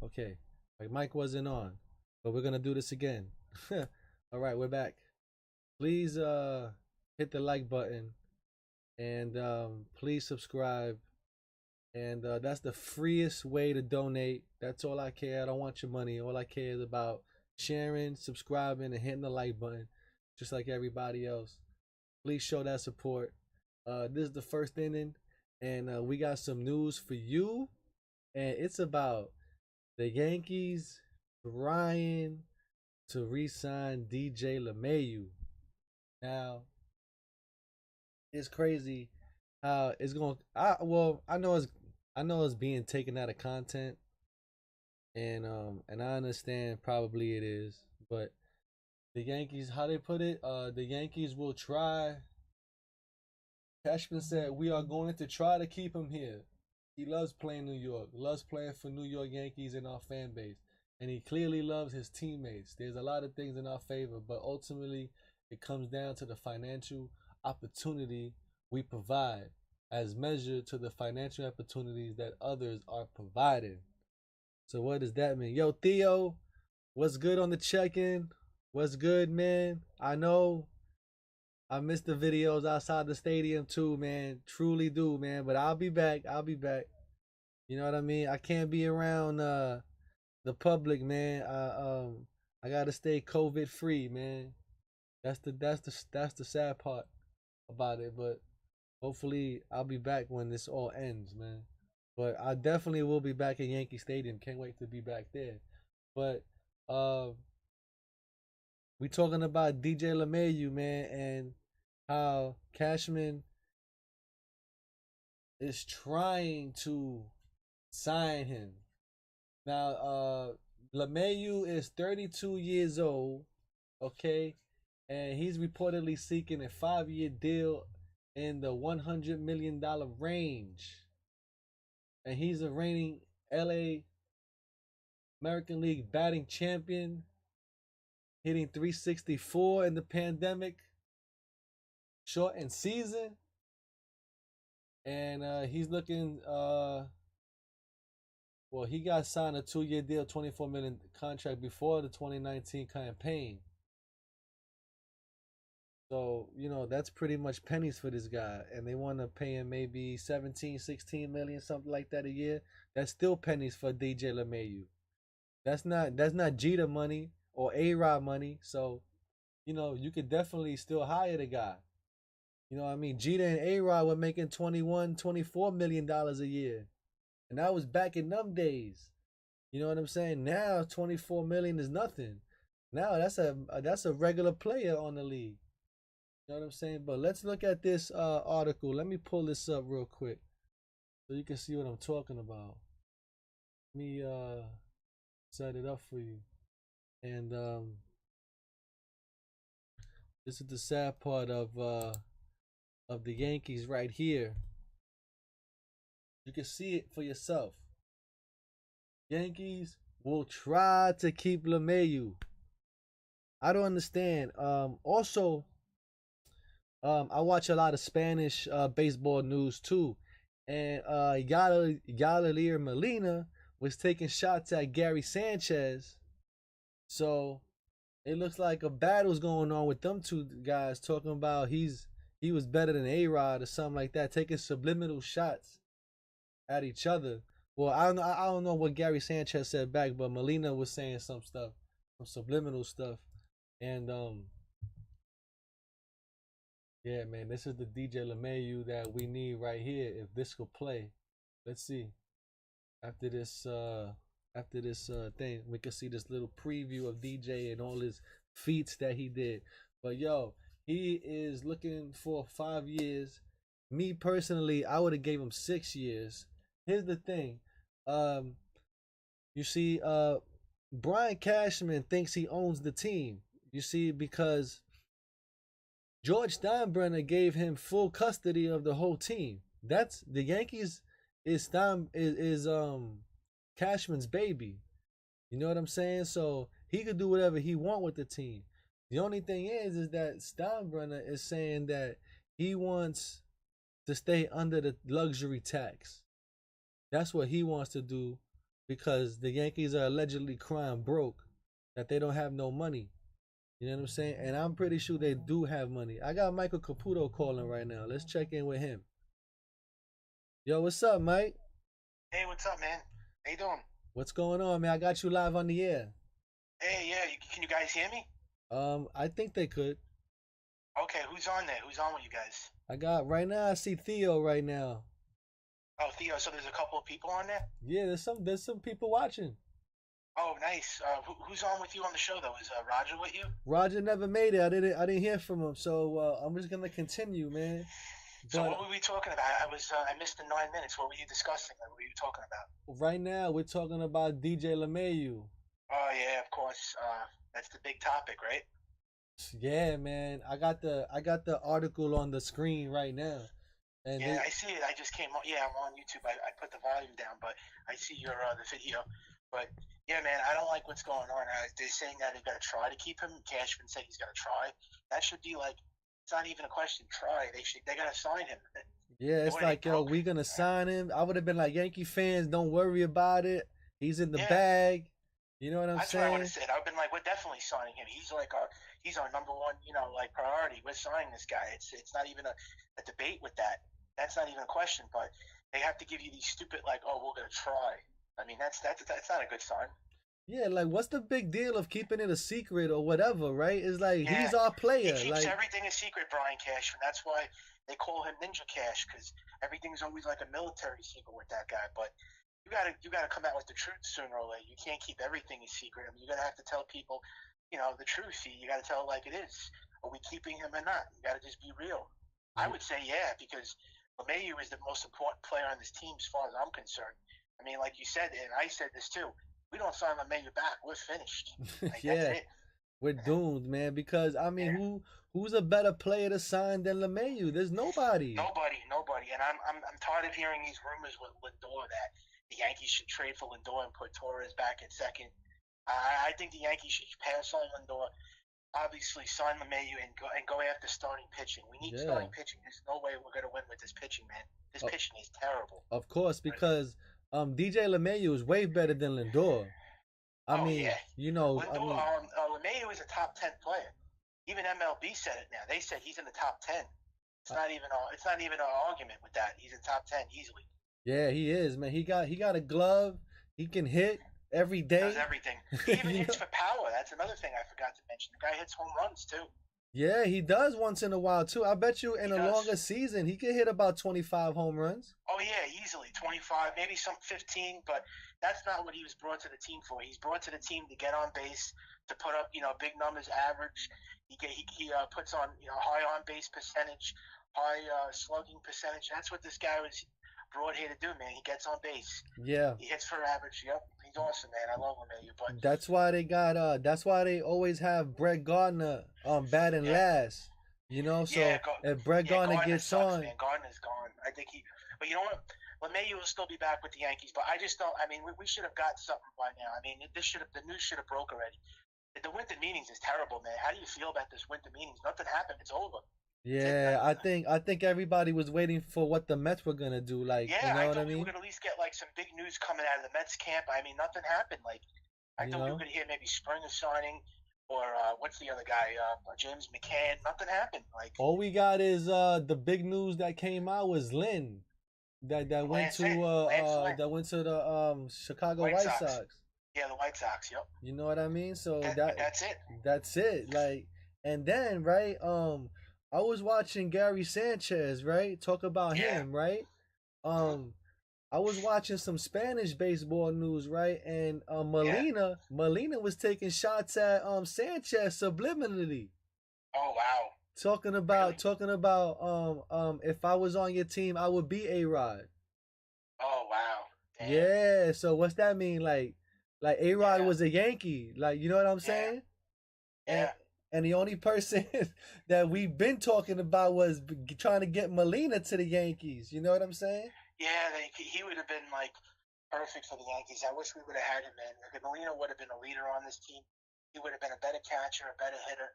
Okay. My mic wasn't on, but we're gonna do this again. All right, we're back. Please hit the like button and please subscribe. And that's the freest way to donate. That's all I care. I don't want your money. All I care is about sharing, subscribing, and hitting the like button, just like everybody else. Please show that support. This is the first inning, and we got some news for you. And it's about the Yankees trying to re-sign DJ Lemahieu. Now, it's crazy how it's going. I know it's being taken out of content, and I understand probably it is, but the Yankees, how they put it, the Yankees will try. Cashman said we are going to try to keep him here. He loves playing New York, loves playing for New York Yankees and our fan base, and he clearly loves his teammates. There's a lot of things in our favor, but ultimately it comes down to the financial opportunity we provide as measured to the financial opportunities that others are providing. So what does that mean? Yo, Theo, what's good on the check-in? What's good, man? I know I missed the videos outside the stadium too, man. Truly do, man. But I'll be back. I'll be back. You know what I mean? I can't be around the public, man. I gotta stay COVID free, man. That's the sad part about it. But hopefully I'll be back when this all ends, man. But I definitely will be back in Yankee Stadium. Can't wait to be back there. But uh we talking about DJ LeMahieu, man, and how Cashman is trying to sign him. Now, LeMahieu is 32 years old, okay, and he's reportedly seeking a 5-year deal in the $100 million range, and he's a reigning LA American League batting champion, hitting 364 in the pandemic shortened season, and he's looking. Well, he got signed a 2-year deal, 24 million contract before the 2019 campaign. So, that's pretty much pennies for this guy. And they want to pay him maybe 17, 16 million, something like that a year. That's still pennies for DJ LeMahieu. That's not Jeter money or A-Rod money. So, you could definitely still hire the guy. You know what I mean? Jeter and A-Rod were making 21, $24 million a year. And that was back in them days. You know what I'm saying? Now 24 million is nothing. Now that's a regular player on the league. You know what I'm saying? But let's look at this article. Let me pull this up real quick so you can see what I'm talking about. Let me set it up for you. And this is the sad part of the Yankees right here. You can see it for yourself. Yankees will try to keep LeMahieu. I don't understand. Also, I watch a lot of Spanish baseball news too, and Yadier Molina was taking shots at Gary Sanchez. So it looks like a battle's going on with them two guys, talking about he was better than A-Rod or something like that, taking subliminal shots at each other. Well, I don't know what Gary Sanchez said back, but Molina was saying some stuff, some subliminal stuff, and yeah, man, this is the DJ LeMahieu that we need right here. If this could play, let's see. After this thing, we can see this little preview of DJ and all his feats that he did. But yo, he is looking for 5 years. Me personally, I would have gave him 6 years. Here's the thing. You see, Brian Cashman thinks he owns the team. You see, because George Steinbrenner gave him full custody of the whole team. That's the Yankees is Cashman's baby. You know what I'm saying? So he could do whatever he want with the team. The only thing is that Steinbrenner is saying that he wants to stay under the luxury tax. That's what he wants to do because the Yankees are allegedly crying broke, that they don't have no money. You know what I'm saying? And I'm pretty sure they do have money. I got Michael Caputo calling right now. Let's check in with him. Yo, what's up, Mike? Hey, what's up, man? How you doing? What's going on, man? I got you live on the air. Hey, yeah, can you guys hear me? I think they could. Okay, who's on there? Who's on with you guys? I got right now. I see Theo right now. Oh, Theo. So there's a couple of people on there. Yeah, there's some people watching. Oh, nice. Who's on with you on the show though? Is Roger with you? Roger never made it. I didn't hear from him, so I'm just gonna continue, man. So But what were we talking about? I missed the 9 minutes. What were you discussing? What were you talking about? right now we're talking about DJ Lemahieu. Oh yeah, of course. That's the big topic, right? Yeah, man. I got the article on the screen right now, and Yeah, they I see it. I just came on. Yeah, I'm on YouTube. I put the volume down, but I see your the video. But yeah, man, I don't like what's going on. They're saying that they're gonna try to keep him. Cashman said he's gonna try. That should be like it's not even a question. Try. They gotta sign him. yeah, it's Boy, they like yo, broke. we gonna sign him. I would have been like Yankee fans, don't worry about it. He's in the Yeah, bag. You know what I'm that's what I would have saying? said. I've been like, we're definitely signing him. He's our number one, like priority. We're signing this guy. It's not even a debate with that. That's not even a question. But they have to give you these stupid like, oh, we're gonna try. I mean, that's not a good sign. Yeah, like what's the big deal of keeping it a secret or whatever, right? It's like Yeah, he's our he player. keeps Like, everything a secret, Brian Cashman. That's why they call him Ninja Cash because everything's always like a military secret with that guy. But you gotta come out with the truth sooner or later. You can't keep everything a secret. I mean, you're gonna have to tell people, the truth. You gotta tell it like it is. Are we keeping him or not? You gotta just be real. I would say yeah, because LeMahieu is the most important player on this team as far as I'm concerned. I mean, like you said, and I said this too. We don't sign LeMahieu back, we're finished. Like that's yeah, it. we're doomed, man. Because I mean, Yeah. who's a better player to sign than Lemayu? There's nobody. Nobody, and I'm tired of hearing these rumors with Lindor that the Yankees should trade for Lindor and put Torres back at second. I think the Yankees should pass on Lindor. Obviously, sign LeMahieu and go after starting pitching. We need Yeah, starting pitching. There's no way we're gonna win with this pitching, man. This o- pitching is terrible. of course, But, because DJ Lemayu is way better than Lindor. I oh mean, yeah, Lindor. LeMahieu is a top 10 player. Even MLB said it now. They said he's in the top 10. It's uh, not even an argument with that. He's in top 10 easily. yeah, he is, man. He got a glove. He can hit every Does day. everything. He even you hits know? for power. That's another thing I forgot to mention. The guy hits home runs too. Yeah, he does once in a while too. I bet you in He a longer does. season he could hit about 25 home runs. Oh yeah, easily 25, maybe some 15. But that's not what he was brought to the team for. He's brought to the team to get on base, to put up big numbers, average. He puts on high on base percentage, high slugging percentage. That's what this guy was brought here to do, man. He gets on base. Yeah. He hits for average. Yep, he's awesome, man. I love him, man. But That's why they always have Brett Gardner batting yeah, last. yeah, So if Brett yeah. Gardner Gardner gets sucks, on, man. Gardner's gone. I think he. But you know what? LeMahieu will still be back with the Yankees, but I just don't. I mean, we should have got something by now. I mean, the news should have broke already. The winter meetings is terrible, man. How do you feel about this winter meetings? Nothing happened. It's over. That's it. yeah, I think everybody was waiting for what the Mets were gonna do. Like, you Yeah, know I what I thought we were mean? gonna at least get like some big news coming out of the Mets camp. I mean, nothing happened. Like, I You thought we were know, gonna hear maybe Springer signing, or what's the other guy? James McCann. Nothing happened. Like, all we got is the big news that came out was Lynn that went Lance in, to Lance Lynn, Chicago White White Sox. Sox. Yeah, the White Sox. Yep. You know what I mean? So That's it. that's it. Like, and then right, I was watching Gary Sanchez, right, talk about Yeah. him, right. Hmm. Um, I was watching some Spanish baseball news, right, and Yeah. Molina was taking shots at Sanchez subliminally, Oh wow. talking about Really? talking about if I was on your team, I would be A Rod. Oh wow. Damn. Yeah. So what's that mean? Like A Rod Yeah. was a Yankee. Like, you know what I'm Yeah. saying? And Yeah. and the only person that we've been talking about was trying to get Molina to the Yankees. You know what I'm saying? Yeah. He would have been like perfect for the Yankees. I wish we would have had him, man. Like, Molina would have been a leader on this team. He would have been a better catcher, a better hitter.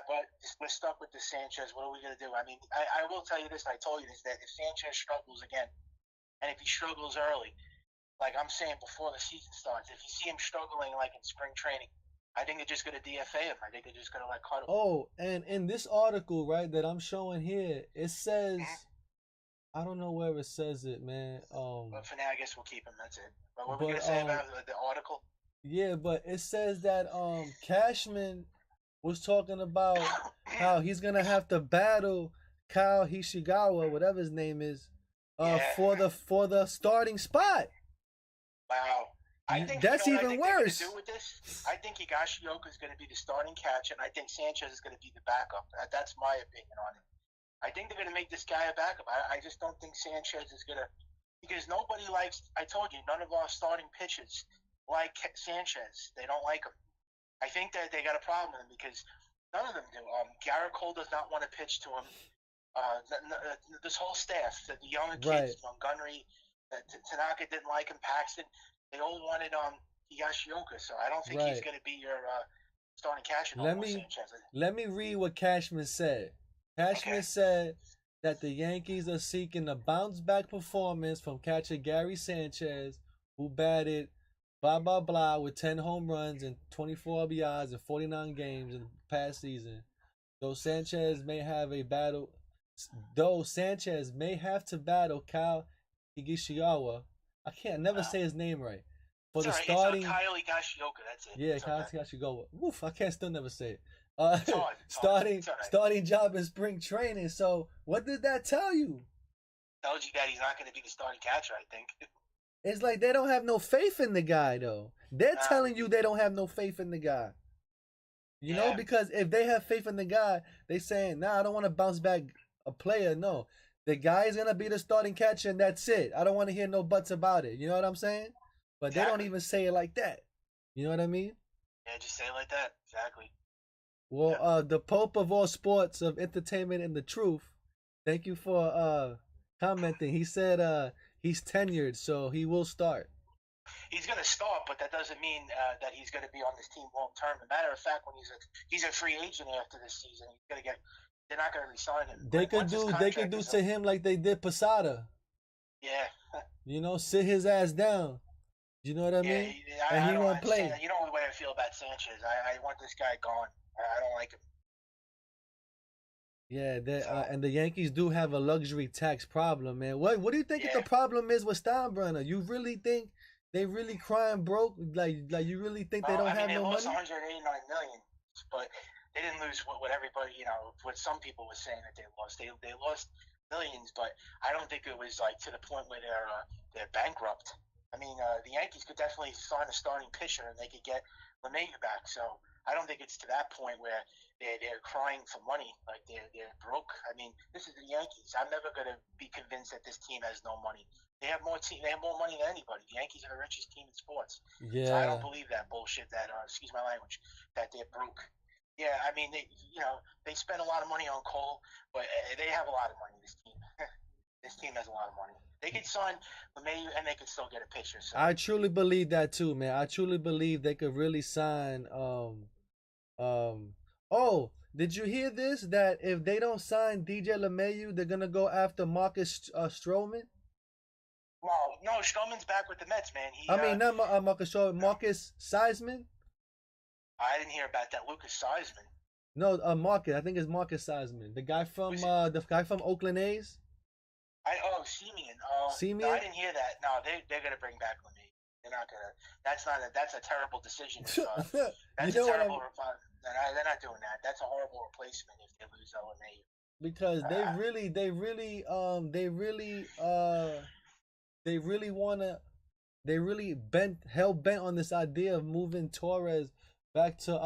But we're stuck with the Sanchez. What are we going to do? I mean, I will tell you this, and I told you this, that if Sanchez struggles again, and if he struggles early, like I'm saying before the season starts. If you see him struggling like in spring training, I think they're just gonna DFA him. I think they're just gonna like cut him. Oh, and in this article, right, that I'm showing here, it Mm-hmm. says, I don't know where it says it, man. But for now, I guess we'll keep him. That's it. But what were we But gonna say about the article? yeah, but it says that Cashman was talking about how he's gonna have to battle Kyle Hishigawa, whatever his name is, Yeah. for the starting spot. Wow. I think That's you know what I even think they're worse. gonna do with this. I think Higashioka is going to be the starting catcher, and I think Sanchez is going to be the backup. That's my opinion on it. I think they're going to make this guy a backup. I just don't think Sanchez is going to, because nobody likes. I told you, none of our starting pitchers like Sanchez. They don't like him. I think that they got a problem with him because none of them do. Garrett Cole does not want to pitch to him. This whole staff, the younger kids, Right. Montgomery, Tanaka didn't like him, Paxton, they all wanted Higashioka, so I don't think he's Right. going to be your starting catcher no Let more, me Sanchez. let me read what Cashman said. Cashman Okay. said that the Yankees are seeking a bounce back performance from catcher Gary Sanchez, who batted blah blah blah with 10 home runs and 24 RBIs in 49 games in the past season. Though Sanchez may have a battle though Sanchez may have to battle Kyle Higishiyawa. I can't never say his name right. For It's the all right. starting It's Kyle Higashioka. That's it. yeah, It's Kyle okay. Higishiyawa. Woof, I can't still never say it. It's hard. It's hard. Starting It's all right. starting job in spring training. So what did that tell you? Tells you that he's not going to be the starting catcher, I think. It's like they don't have no faith in the guy though. They're telling you they don't have no faith in the guy. You know, because if they have faith in the guy, they saying, nah, I don't want to bounce back a player. No. The guy is gonna be the starting catcher and that's it. I don't want to hear no buts about it. You know what I'm saying? But they don't even say it like that. You know what I mean? Yeah, just say it like that. Exactly. Well, the Pope of all sports of entertainment and the truth, thank you for commenting. He said he's tenured, so he will start. He's going to start, but that doesn't mean that he's going to be on this team long term. As a matter of fact, when he's a free agent after this season, he's going to get. They're not going to resign him. They could do to him like they did Posada. Yeah. You know, sit his ass down. You know what I mean? And he won't play. You know the way I feel about Sanchez. I want this guy gone. I don't like him. Yeah, and the Yankees do have a luxury tax problem, man. What do you think the problem is with Steinbrenner? You really think they really crying broke? Like you really think they don't have no money? They lost 189 million, but they didn't lose what everybody, what some people were saying that they lost. They lost millions, but I don't think it was like to the point where they're bankrupt. I mean, the Yankees could definitely sign a starting pitcher and they could get Lemahieu back. So I don't think it's to that point where they're crying for money, like they're broke. I mean, this is the Yankees. I'm never gonna be convinced that this team has no money. They have more money than anybody. The Yankees are the richest team in sports. Yeah. So I don't believe that bullshit. That excuse my language. That they're broke. Yeah, I mean, they spend a lot of money on Cole, but they have a lot of money. This team, this team has a lot of money. They could sign LeMahieu and they could still get a pitcher. So. I truly believe that too, man. I truly believe they could really sign. Oh, did you hear this? That if they don't sign DJ LeMahieu, they're gonna go after Marcus Stroman. No, Stroman's back with the Mets, man. Not Marcus Stroman, Marcus Seisman. I didn't hear about that, Lucas Seisman. No, Marcus. I think it's Marcus Seisman, the guy from Oakland A's. Simeon. Simeon? No, I didn't hear that. No, they're gonna bring back LeMahieu. They're not gonna. That's a terrible decision. That's a terrible. They're not doing that. That's a horrible replacement if they lose LeMahieu. Because they really hell bent on this idea of moving Torres back to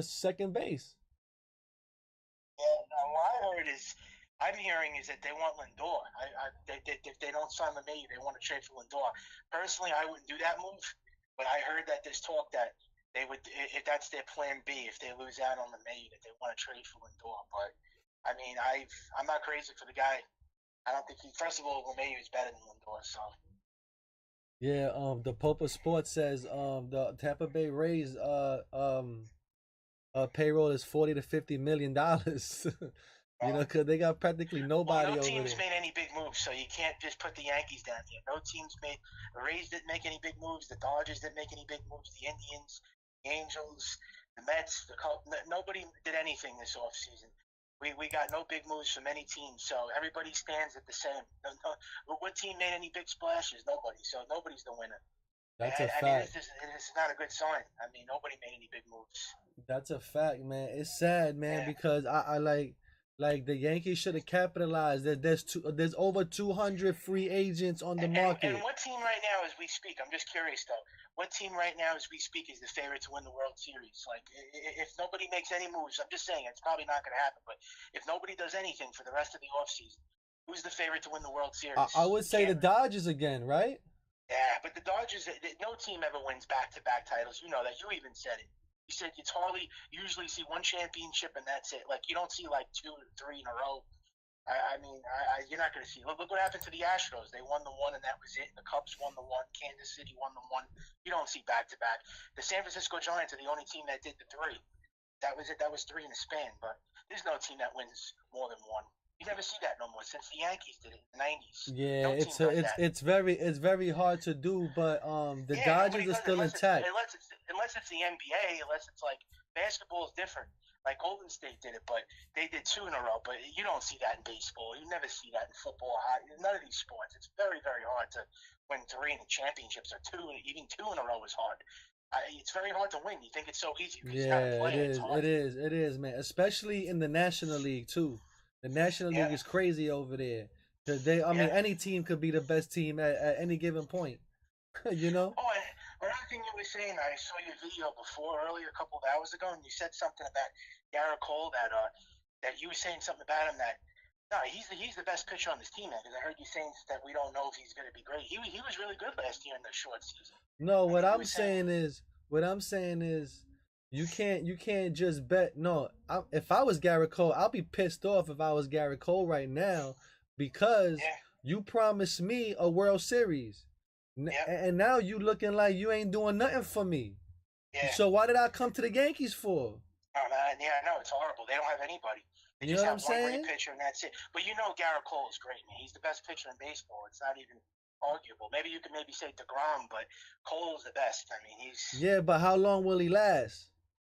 second base. Yeah, no, what I'm hearing is that they want Lindor. If they don't sign LeMahieu, they want to trade for Lindor. Personally, I wouldn't do that move, but I heard that there's talk that they would, if that's their plan B, if they lose out on LeMahieu, that they want to trade for Lindor. But I mean, I'm not crazy for the guy. I don't think first of all, LeMahieu is better than Lindor. So. Yeah, the Pope of Sports says the Tampa Bay Rays payroll is $40 to $50 million. You know, because they got practically nobody no over teams there. made any big moves, so you can't just put the Yankees down here. No teams made. The Rays didn't make any big moves. The Dodgers didn't make any big moves. The Indians, the Angels, the Mets, the Cubs. Nobody did anything this offseason. We got no big moves from any team, so everybody stands at the same. What team made any big splashes? Nobody. So nobody's the winner. That's a I mean, fact. it's not a good sign. I mean, nobody made any big moves. That's a fact, man. It's sad, man, Yeah. because I like the Yankees should have capitalized. There's over 200 free agents on the market. And what team right now, as we speak, I'm just curious though, what team right now, as we speak, is the favorite to win the World Series? Like, if nobody makes any moves, I'm just saying it's probably not going to happen. But if nobody does anything for the rest of the offseason, who's the favorite to win the World Series? I would say the Dodgers again, right? Yeah, but the Dodgers, no team ever wins back-to-back titles. You know that. You even said it. You said it's hardly usually see one championship and that's it. Like, you don't see like 2 or 3 in a row. I mean, you're not going to see. Look what happened to the Astros. They won the one, and that was it. The Cubs won the one. Kansas City won the one. You don't see back-to-back. The San Francisco Giants are the only team that did the 3. That was it. That was 3 in a span. But there's no team that wins more than one. You never see that no more since the Yankees did it in the 90s. Yeah, it's very hard to do, but the Dodgers are still intact. Unless it's the NBA, unless it's like basketball is different. Like Golden State did it, but they did 2 in a row. But you don't see that in baseball. You never see that in football. None of these sports. It's very, very hard to win 3 in the championships, or 2, even 2 in a row is hard. It's very hard to win. You think it's so easy. Yeah, it is, man. Especially in the National League too. The National League is crazy over there. I mean, any team could be the best team at any given point. You know? Oh, another thing you were saying, I saw your video earlier, a couple of hours ago, and you said something about Garrett Cole that you were saying something about him that no, he's the best pitcher on this team, man. Because I heard you saying that we don't know if he's going to be great. He was really good last year in the short season. No, what I'm saying is. You can't just bet. No, if I was Garrett Cole, I'll be pissed off if I was Garrett Cole right now because you promised me a World Series. And now you looking like you ain't doing nothing for me. Yeah. So why did I come to the Yankees for? Oh, man, yeah, no, it's horrible. They don't have anybody. They just have one great pitcher, and that's it. But you know Garrett Cole is great, man. He's the best pitcher in baseball. It's not even arguable. Maybe you can say DeGrom, but Cole's the best. I mean, he's... Yeah, but how long will he last?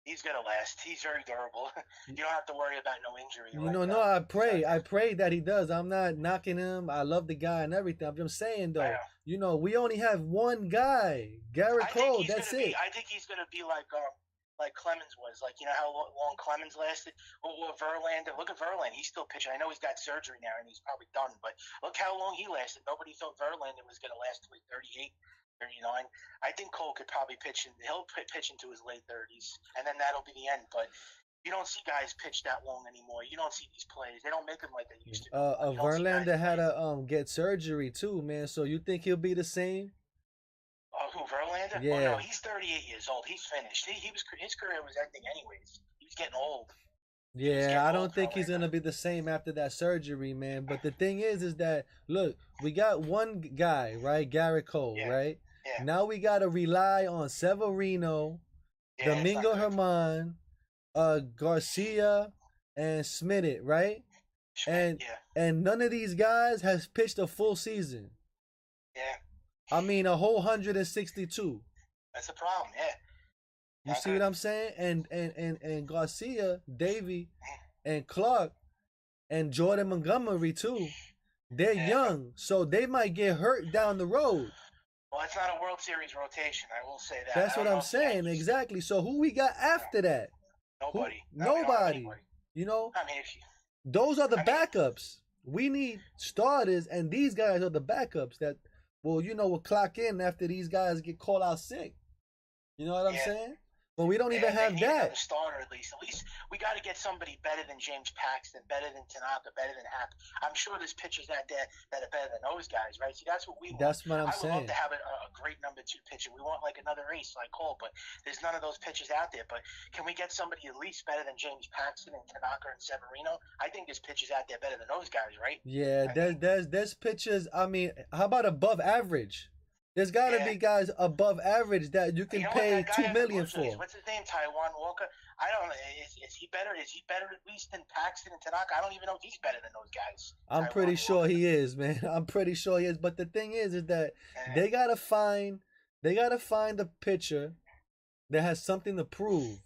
He's going to last. He's very durable. You don't have to worry about no injury. I pray that he does. I'm not knocking him. I love the guy and everything. I'm just saying, though, we only have one guy, Garrett Cole. That's it. I think he's going to be like Clemens was. Like, you know how long Clemens lasted? Or Verlander. Look at Verlander. He's still pitching. I know he's got surgery now, and he's probably done. But look how long he lasted. Nobody thought Verlander was going to last till he's 38. 39. I think Cole could probably he'll pitch into his late 30s, and then that'll be the end. But you don't see guys pitch that long anymore. You don't see these plays. They don't make them like they used to. Verlander had to get surgery too, man. So you think he'll be the same? Who, Verlander? Yeah. Oh, no, he's 38 years old. He's finished. His career was ending anyways. He was getting old. Yeah, I don't think he's gonna be the same after that surgery, man. But the thing is that look, we got one guy, right? Garrett Cole, right? Yeah. Now we gotta rely on Severino, Domingo Germán, Garcia, and Schmidt, right? And none of these guys has pitched a full season. Yeah. I mean, a whole 162. That's a problem. Yeah. You see what I'm saying? And Garcia, Davey, and Clark, and Jordan Montgomery too. They're young, so they might get hurt down the road. Well, it's not a World Series rotation. I will say that. That's what I'm saying. Exactly. So who we got after that? Nobody. Nobody. You know. I mean, those are the backups. We need starters, and these guys are the backups that will clock in after these guys get called out sick. You know what I'm saying? But we don't even have that. Starter at least we got to get somebody better than James Paxton, better than Tanaka, better than Happ. I'm sure there's pitchers out there that are better than those guys, right? See, that's what we want. That's what I'm saying. I would love to have a great number 2 pitcher. We want like another ace like Cole, but there's none of those pitchers out there. But can we get somebody at least better than James Paxton and Tanaka and Severino? I think there's pitchers out there better than those guys, right? Yeah, there's pitchers. I mean, how about above average? There's got to be guys above average that you can pay $2 million for. What's his name? Taiwan Walker. I don't. Is he better? Is he better at least than Paxton and Tanaka? I don't even know if he's better than those guys. I'm pretty Taiwan sure Walker. he is, man. I'm pretty sure he is. But the thing is that Eh, they gotta find a pitcher that has something to prove.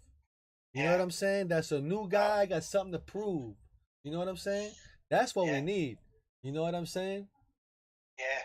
You know what yeah, I'm saying? That's a new well, guy, got something to prove. You know what I'm saying? That's what we yeah, need. You know what I'm saying? yeah.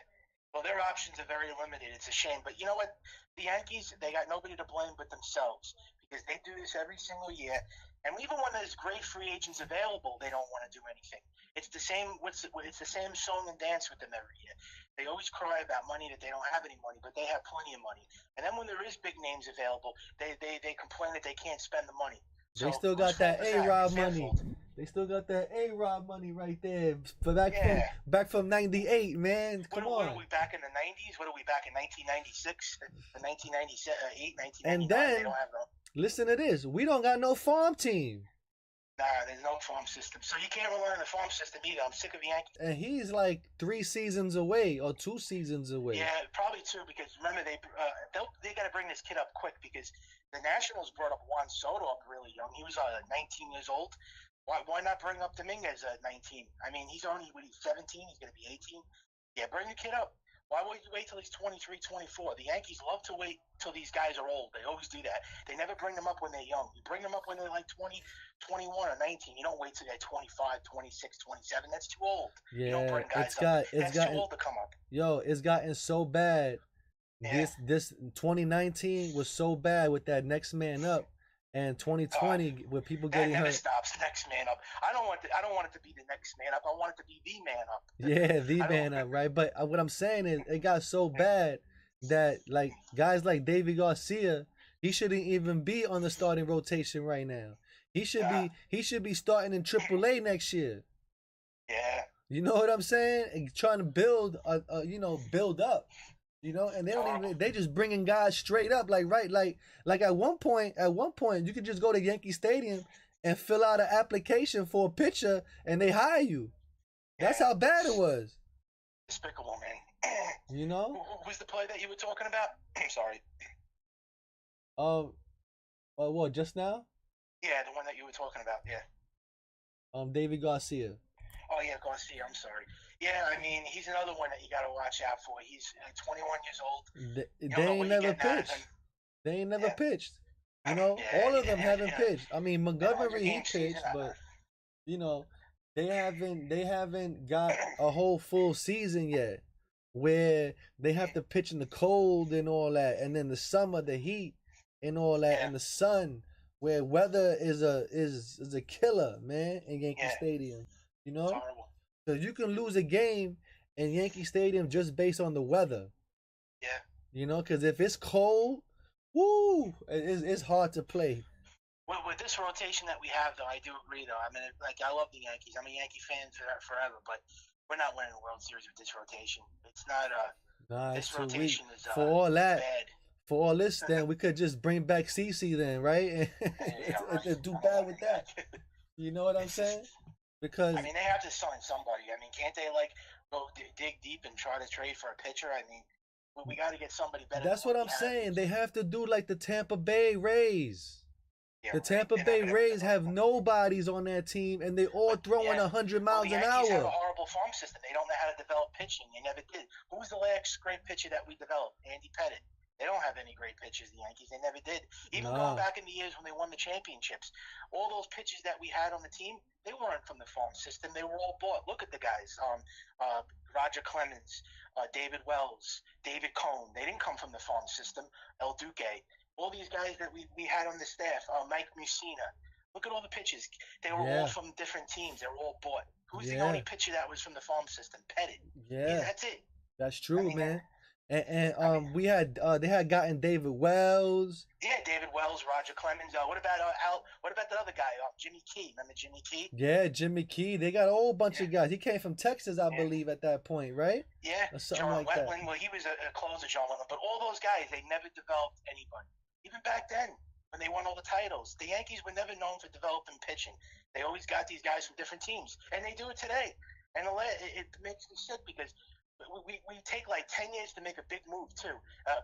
Well, their options are very limited. It's a shame, but you know what? The Yankees, they got nobody to blame but themselves because they do this every single year. And even when there's great free agents available, they don't want to do anything. It's the same. It's the same song and dance with them every year. They always cry about money that they don't have any money, but they have plenty of money. And then when there is big names available, they complain that they can't spend the money. They So still whose got that fault is that? A-Rod It's their money. fault. They still got that A-Rod money right there. For Yeah. back from '98, man. Come What are on. we back in the 90s? What are we back in 1996? The 1998, And 1999? They then don't have no. listen to this. We don't got no farm team. Nah, there's no farm system. So you can't rely on the farm system either. I'm sick of the Yankees. And he's like 3 seasons away or 2 seasons away. Yeah, probably two because remember they got to bring this kid up quick because the Nationals brought up Juan Soto up really young. He was 19 years old. Why not bring up Dominguez at 19? I mean, he's 17. He's going to be 18. Yeah, bring the kid up. Why would you wait till he's 23, 24? The Yankees love to wait till these guys are old. They always do that. They never bring them up when they're young. You bring them up when they're like 20, 21, or 19. You don't wait till they're 25, 26, 27. That's too old. You don't Yeah, bring guys That's gotten too old to come up. it's gotten so bad. Yeah. This 2019 was so bad with that next man up, and 2020 with people That getting never hurt. stops. Next man up. I don't want it to be the next man up. I want it to be the man up. Yeah, the man up, right? But what I'm saying is, it got so bad that like guys like David Garcia, he shouldn't even be on the starting rotation right now. He should be starting in AAA next year. Yeah. You know what I'm saying? And trying to build build up. You know, and they just bringing guys straight up like at one point you could just go to Yankee Stadium and fill out an application for a pitcher and they hire you. That's how bad it was. Despicable, man. You know? Who's the play that you were talking about? I'm sorry. What, just now? Yeah, the one that you were talking about. Yeah. David Garcia. Oh yeah, Garcia. I'm sorry. Yeah, I mean he's another one that you got to watch out for. He's 21 years old. They ain't never pitched. They ain't never pitched. You know, all of them haven't pitched. I mean, Montgomery he pitched, but you know, they haven't got a whole full season yet, where they have to pitch in the cold and all that, and then the summer, the heat and all that, and the sun, where weather is a killer, man, in Yankee Stadium. You know, because you can lose a game in Yankee Stadium just based on the weather. Yeah. You know, because if it's cold, woo, it's hard to play. Well, with this rotation that we have, though, I do agree, though. I mean, like, I love the Yankees. I'm a Yankee fan forever, but we're not winning the World Series with this rotation. It's not this rotation is for all that. Bad. For all this, then we could just bring back CC, then, right? And do bad with that. You know what I'm saying? Because I mean, they have to sign somebody. I mean, can't they like go dig deep and try to trade for a pitcher? I mean, we got to get somebody better. That's what I'm saying. They have to do like the Tampa Bay Rays. Yeah, the Tampa Bay Rays have nobodies on their team, and they all throwing 100 miles an hour. The Yankees have a horrible farm system. They don't know how to develop pitching. They never did. Who was the last great pitcher that we developed? Andy Pettitte. They don't have any great pitchers, the Yankees. They never did. Even going back in the years when they won the championships, all those pitchers that we had on the team, they weren't from the farm system. They were all bought. Look at the guys. Roger Clemens, David Wells, David Cohn. They didn't come from the farm system. El Duque. All these guys that we had on the staff. Mike Mussina. Look at all the pitchers. They were all from different teams. They were all bought. Who's the only pitcher that was from the farm system? Pettitte. Yeah, that's it. That's true, man. And they had gotten David Wells. Yeah, David Wells, Roger Clemens. What about What about the other guy, Jimmy Key? Remember Jimmy Key? Yeah, Jimmy Key. They got a whole bunch of guys. He came from Texas, I believe, at that point, right? Yeah, or something John like that. Wetland. Well, he was a closer, John Wetland. But all those guys, they never developed anybody. Even back then, when they won all the titles, the Yankees were never known for developing pitching. They always got these guys from different teams, and they do it today. And it makes me sick because we take like 10 years to make a big move too,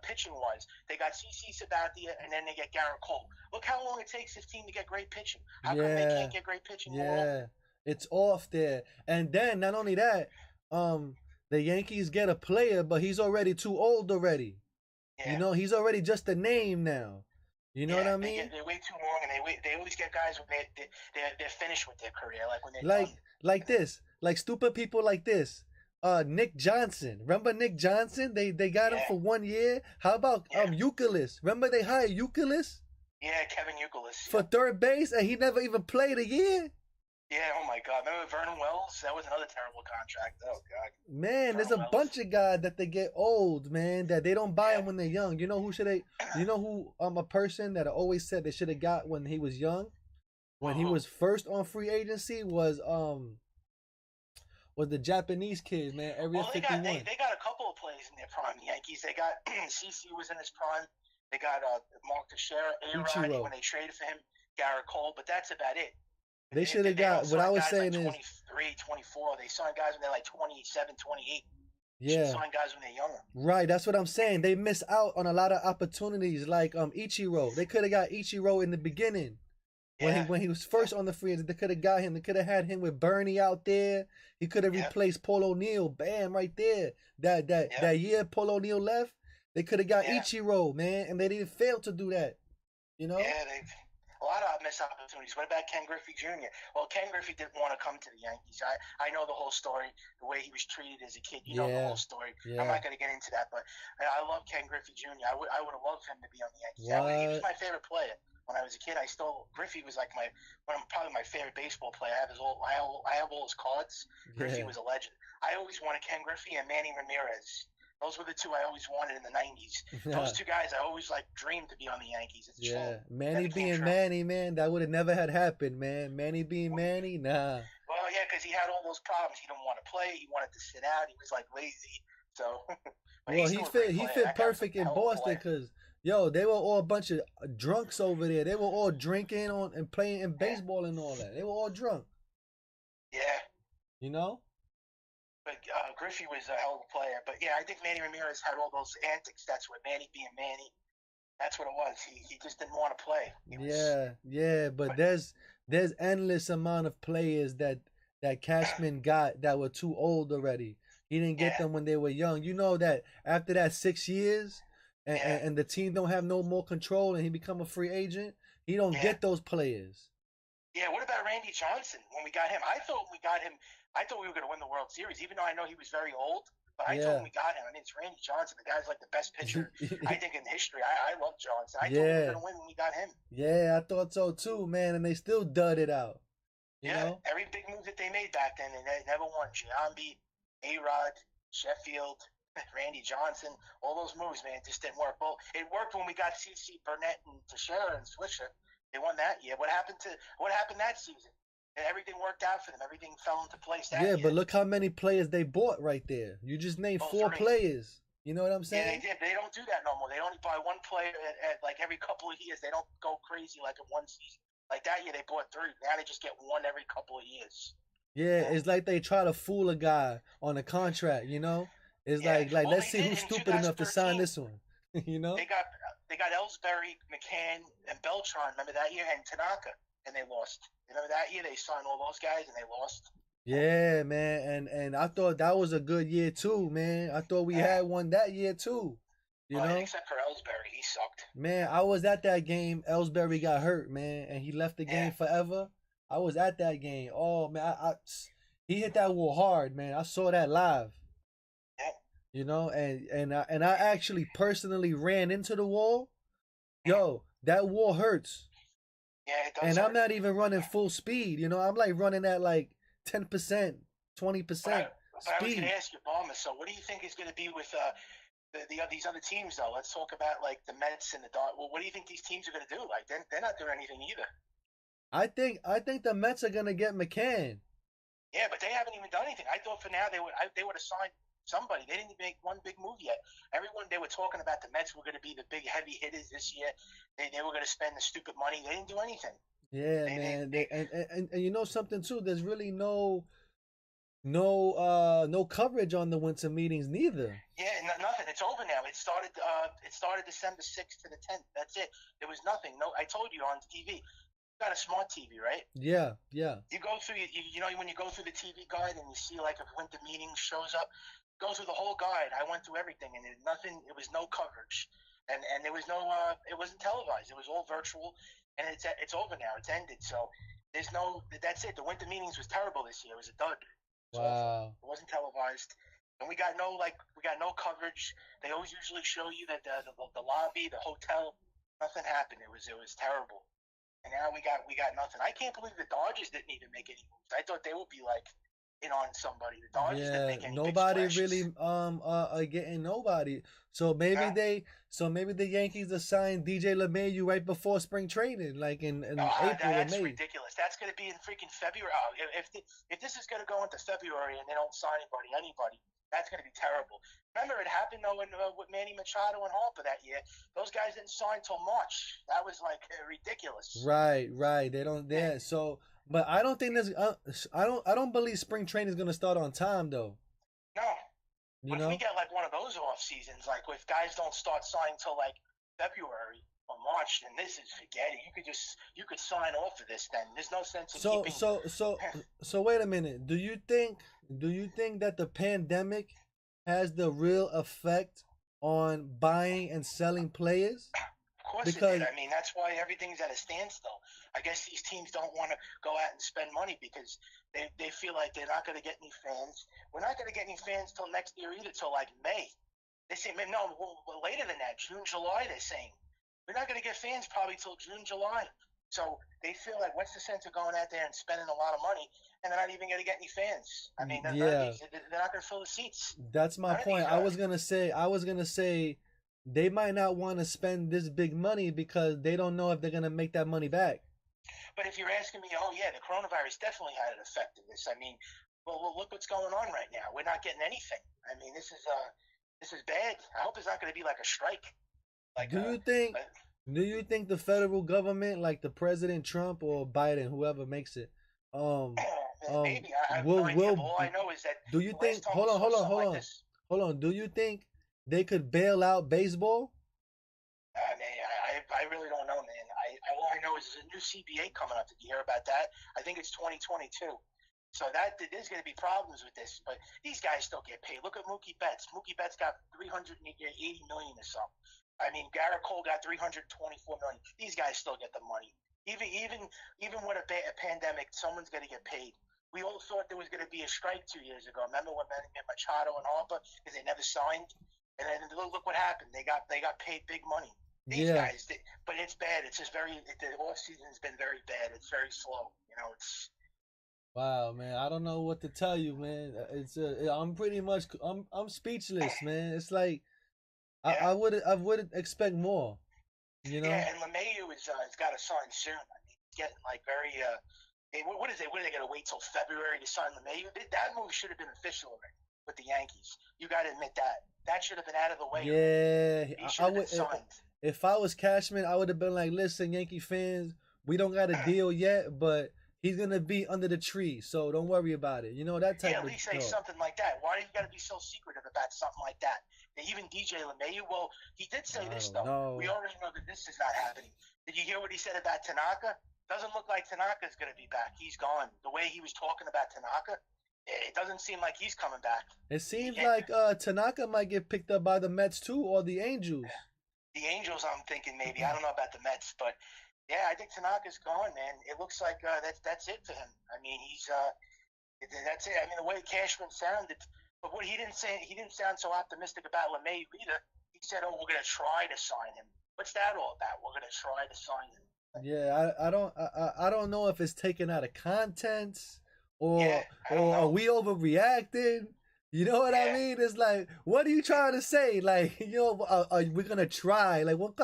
pitching wise. They got CC Sabathia, and then they get Garrett Cole. Look how long it takes this team to get great pitching. How come they Yeah, can't get great pitching more yeah. often? It's off there. And then not only that, um, the Yankees get a player, but he's already too old already. You Yeah, know, he's already just a name now. You know what yeah. I mean? They wait too long, and they always get guys when they're finished with their career, like when they're done. Like this, like stupid people like this. Nick Johnson. Remember Nick Johnson? They got him Yeah, for 1 year. How about yeah, Euclid? Remember they hired Euclid yeah. Kevin Youkilis. for Yeah. third base and he never even played a year? Yeah, oh my God. Remember Vernon Wells? That was another terrible contract. Oh, God. Man, there's Vernon a Wells. bunch of guys that they get old, man, that they don't buy Yeah. them when they're young. You know who should they? You know who a person that I always said they should have got when he was young, when he was first on free agency was the Japanese kid, man, Area Well, 51. they got a couple of plays in their prime. The Yankees. They got CC was in his prime. They got Mark Teixeira, A-Rod Ichiro. when they traded for him, Garrett Cole, but that's about it. They should have got what I was saying like is 23, 24. They signed guys when they're like 27, 28. yeah. Should sign guys when they're younger. Right, that's what I'm saying. They miss out on a lot of opportunities like Ichiro. They could have got Ichiro in the beginning. Yeah. When he was first on the free agent, they could have got him. They could have had him with Bernie out there. He could have replaced Paul O'Neill. Bam, right there. That year Paul O'Neill left, they could have got Ichiro, man, and they didn't fail to do that. You know? Yeah, they've a lot of missed opportunities. What about Ken Griffey Jr.? Well, Ken Griffey didn't want to come to the Yankees. I know the whole story, the way he was treated as a kid. You know the whole story. Yeah. I'm not going to get into that, but I love Ken Griffey Jr. I would have loved him to be on the Yankees. He was my favorite player when I was a kid. Griffey was like probably my favorite baseball player. I have all his cards. Griffey was a legend. I always wanted Ken Griffey and Manny Ramirez. Those were the two I always wanted in the 90s. Those two guys I always dreamed to be on the Yankees. It's true. Manny being Manny, man, that would have never had happened, man. Manny being Manny, nah. Well, yeah, because he had all those problems. He didn't want to play. He wanted to sit out. He was lazy. So, well, he fit perfect in Boston because they were all a bunch of drunks over there. They were all drinking and playing in baseball and all that. They were all drunk. Yeah. You know. But Griffey was a hell of a player. But yeah, I think Manny Ramirez had all those antics. That's what Manny being Manny. That's what it was. He just didn't want to play. But there's endless amount of players that Cashman got that were too old already. He didn't get them when they were young. You know that after that 6 years and the team don't have no more control and he become a free agent, he don't get those players. Yeah, what about Randy Johnson when we got him? I thought we were going to win the World Series, even though I know he was very old. But I thought when we got him, I mean, it's Randy Johnson. The guy's like the best pitcher, I think, in history. I love Johnson. I thought we were going to win when we got him. Yeah, I thought so too, man. And they still dud it out. You know? Every big move that they made back then, they never won. Giambi, A-Rod, Sheffield, Randy Johnson, all those moves, man, just didn't work. Well, it worked when we got CC, Burnett, and Teixeira and Swisher. They won that year. What happened that season? And everything worked out for them. Everything fell into place that year. But look how many players they bought right there. You just named 4 players. You know what I'm saying? Yeah, they did. They don't do that no more. They only buy one player at like every couple of years. They don't go crazy like in one season. Like that year, they bought 3. Now they just get one every couple of years. Yeah, it's like they try to fool a guy on a contract, you know? It's like let's see who's stupid enough to sign this one. You know? They got Ellsbury, McCann, and Beltran, remember that year? And Tanaka, and they lost. Remember that year? They signed all those guys, and they lost. Yeah, man, and I thought that was a good year too, man. I thought we had one that year too. You know? Except for Ellsbury, he sucked. Man, I was at that game. Ellsbury got hurt, man, and he left the game forever. I was at that game. Oh, man, he hit that wall hard, man. I saw that live. You know, and I actually personally ran into the wall. Yo, that wall hurts. Yeah, it does. And I'm not even running full speed. You know, I'm like running at like 10%, 20% speed. I was going to ask you, Balmer. So, what do you think is going to be with these other teams, though? Let's talk about like the Mets and the Dodgers. Well, what do you think these teams are going to do? Like, they're not doing anything either. I think the Mets are going to get McCann. Yeah, but they haven't even done anything. I thought for now they would have signed somebody. They didn't even make one big move yet. Everyone, they were talking about the Mets were going to be the big heavy hitters this year. They were going to spend the stupid money. They didn't do anything. Yeah, man. And you know something too? There's really no no coverage on the winter meetings neither. Yeah, nothing. It's over now. It started. It started December 6th to the 10th. That's it. There was nothing. No, I told you on TV. You got a smart TV, right? Yeah, yeah. You go through. You know when you go through the TV guide and you see like if winter meeting shows up, go through the whole guide. I went through everything and it, nothing. It was no coverage, and there was no. It wasn't televised. It was all virtual, and it's over now. It's ended. So there's no. That's it. The winter meetings was terrible this year. It was a dud. It was awful. Wow. It wasn't televised. And we got no coverage. They always usually show you that the lobby, the hotel, nothing happened. It was terrible. And now we got nothing. I can't believe the Dodgers didn't even make any moves. I thought they would be like in on somebody. The Dodgers didn't Yeah, make any big nobody splashes. really getting nobody. Huh? So maybe the Yankees assigned DJ LeMahieu right before spring training, like in April or That's May. ridiculous. That's going to be in freaking February. Oh, if this is going to go into February and they don't sign anybody, that's going to be terrible. Remember, it happened though with Manny Machado and Harper that year. Those guys didn't sign till March. That was like ridiculous. Right, right. They don't. Yeah. Yeah. So, but I don't think there's. I don't believe spring training is gonna start on time though. No, You but if we know. get like one of those off seasons, like if guys don't start signing till like February or March, then this is forget it. You could sign off of this. Then there's no sense in So keeping. so so so wait a minute. Do you think that the pandemic has the real effect on buying and selling players? Of course it did. Because I mean, that's why everything's at a standstill. I guess these teams don't want to go out and spend money because they feel like they're not going to get any fans. We're not going to get any fans till next year either, till like May. They say, no, later than that, June, July, they're saying. We're not going to get fans probably till June, July. So they feel like, what's the sense of going out there and spending a lot of money and they're not even going to get any fans? I mean, none of yeah, these, they're not going to fill the seats. that's my None of these point. are. I was gonna say they might not want to spend this big money because they don't know if they're gonna make that money back. But if you're asking me, oh yeah, the coronavirus definitely had an effect in this. I mean, well, look what's going on right now. We're not getting anything. I mean, this is bad. I hope it's not going to be like a strike, like Do you think? a Do you think the federal government, like the President Trump or Biden, whoever makes it, um, maybe. I have no idea. But will? all I know is that Do you the last think? time we saw something Hold like on, this, hold on. Do you think they could bail out baseball? I mean, I really don't know, man. All I know is there's a new CBA coming up. Did you hear about that? I think it's 2022. So there's going to be problems with this, but these guys still get paid. Look at Mookie Betts. Mookie Betts got 380 million or something. I mean, Garrett Cole got 324 million. These guys still get the money. Even with a pandemic, someone's going to get paid. We all thought there was going to be a strike 2 years ago. Remember when Machado and Harper because they never signed, and then look what happened. They got paid big money. These Yeah. guys, but it's bad. It's just the off season has been very bad. It's very slow. You know, it's Wow, man. I don't know what to tell you, man. I'm pretty much I'm speechless, man. It's like yeah. I would expect more, you know? Yeah, and Lemahieu is got to sign soon. I mean, he's getting like very. Hey, what is it? What are they going to wait till February to sign Lemahieu? That move should have been official already with the Yankees. You got to admit that. That should have been out of the way already. Yeah, He I should have been would signed. if I was Cashman, I would have been like, "Listen, Yankee fans, we don't got a deal yet, but he's gonna be under the tree, so don't worry about it." You know that Yeah, type at of least say talk. something like that. Why do you got to be so secretive about something like that? And even DJ LeMahieu, well, he did say I this don't though. We know. already know that this is not happening. Did you hear what he said about Tanaka? Doesn't look like Tanaka's going to be back. He's gone. The way he was talking about Tanaka, it doesn't seem like he's coming back. It seems Yeah, like Tanaka might get picked up by the Mets too or the Angels. the Angels, I'm thinking maybe. I don't know about the Mets, but yeah, I think Tanaka's gone, man. It looks like that's it for him. I mean, that's it. I mean, the way Cashman sounded, but what he didn't sound so optimistic about LeMay either. He said, "Oh, we're going to try to sign him." What's that all about? We're going to try to sign him. Yeah, I don't know if it's taken out of context Yeah, I don't or are know. we overreacting? You know what I Yeah, mean? It's like, what are you trying to say? Like, we're gonna try. Like, what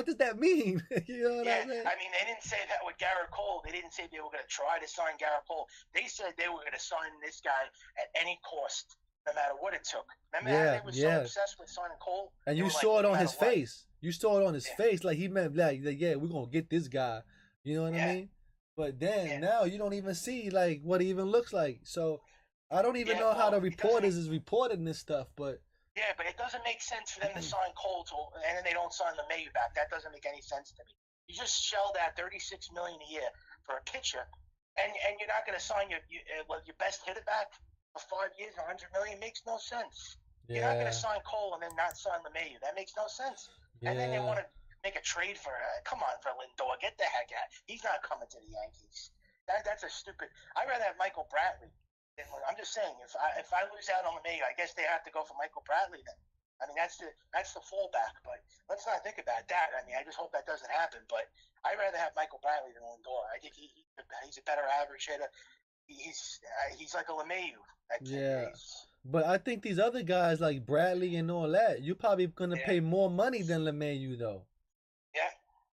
does that mean? You know what yeah. I'm saying? I mean, they didn't say that with Garrett Cole. They didn't say they were going to try to sign Garrett Cole. They said they were going to sign this guy at any cost, no matter what it took. Remember how Yeah, they were so yeah. obsessed with signing Cole? And They you were like, saw it no on matter his what. face. You saw it on his Yeah, face. Like he meant, like, yeah, we're gonna get this guy. You know what I yeah, mean? But then yeah. now you don't even see like what he even looks like. So I don't even Yeah, know how well, the it doesn't. reporters is reporting this stuff, but Yeah, but it doesn't make sense for them to sign Cole and then they don't sign Lemahieu back. That doesn't make any sense to me. You just shelled out $36 million a year for a pitcher, and you're not going to sign your best hitter back for 5 years, $100 million makes no sense. You're not going to yeah, sign Cole and then not sign Lemahieu. That makes no sense. And then they yeah, want to make a trade for come on for Lindor. Get the heck out. He's not coming to the Yankees. That's a stupid. I'd rather have Michael Bradley. I'm just saying, if I lose out on Lemahieu, I guess they have to go for Michael Bradley then. I mean, that's the fallback. But let's not think about that. I mean, I just hope that doesn't happen. But I'd rather have Michael Bradley than Lindor. I think he's a better average hitter. He's like a LeMahieu. That kid yeah. is. But I think these other guys like Bradley and all that, you're probably gonna Yeah, pay more money than LeMahieu though. yeah.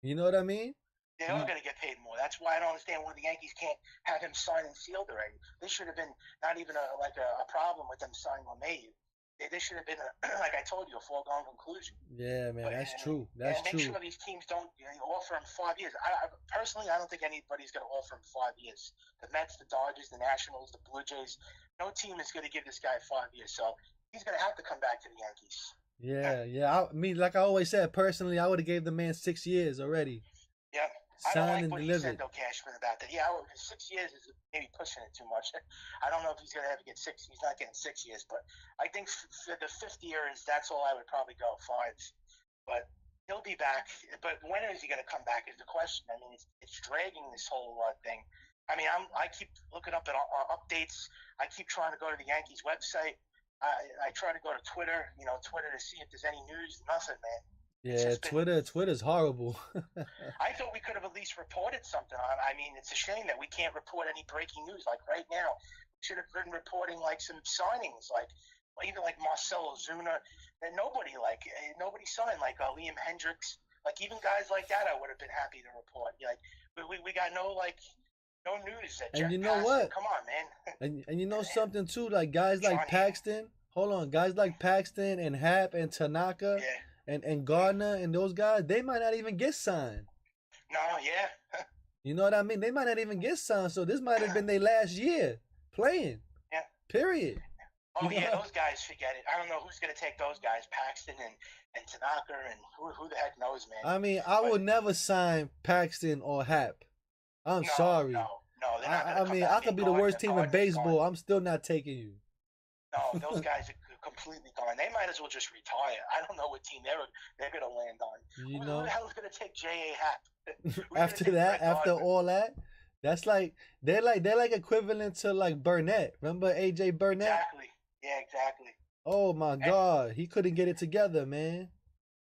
You know what I mean? They are going to get paid more. That's why I don't understand why the Yankees can't have him signed and sealed already. This should have been not even a problem with them signing LeMahieu. This should have been like I told you, a foregone conclusion. Yeah, man, But that's and, true. That's and make true. sure these teams don't offer him 5 years. Personally, I don't think anybody's going to offer him 5 years. The Mets, the Dodgers, the Nationals, the Blue Jays, no team is going to give this guy 5 years. So he's going to have to come back to the Yankees. Yeah, yeah. Like I always said, personally, I would have gave the man 6 years already. Yeah. I don't Signed like and what he delivered. said though, Cashman, about that. Yeah, 6 years is maybe pushing it too much. I don't know if he's gonna ever get 6. He's not getting 6 years, but I think for the 5th year that's all I would probably go 5. But he'll be back. But when is he gonna come back is the question. I mean, it's dragging this whole thing. I mean, I keep looking up at updates. I keep trying to go to the Yankees website. I try to go to Twitter, Twitter to see if there's any news. Nothing, man. It's Yeah, just been. Twitter's horrible. I thought we could have at least reported something on. I mean, it's a shame that we can't report any breaking news. Like right now, we should have been reporting like some signings, like even like Marcell Ozuna. And nobody signed like Liam Hendricks. Like even guys like that, I would have been happy to report. Like we got no news that And Jeff you know Passan. what? Come on, man. And you know something too, like guys like Johnny. Paxton. Hold on, guys like Paxton and Hap and Tanaka Yeah. and Gardner and those guys, they might not even get signed. No, yeah. You know what I mean? They might not even get signed. So this might have been their last year playing. Yeah. Period. Oh yeah, those guys, forget it. I don't know who's gonna take those guys, Paxton and Tanaka, and who the heck knows, man. I mean, I would never sign Paxton or Hap. I'm sorry. No, they're not gonna I come mean, back. I could be the worst team in baseball. Gone. I'm still not taking you. No, those guys are completely gone. They might as well just retire. I don't know what team they're gonna land on. You Who know, the hell is gonna take J.A. Happ? after that, after all that, that's like they're like equivalent to like Burnett. Remember AJ Burnett? Exactly. Yeah, exactly. Oh my God, he couldn't get it together, man.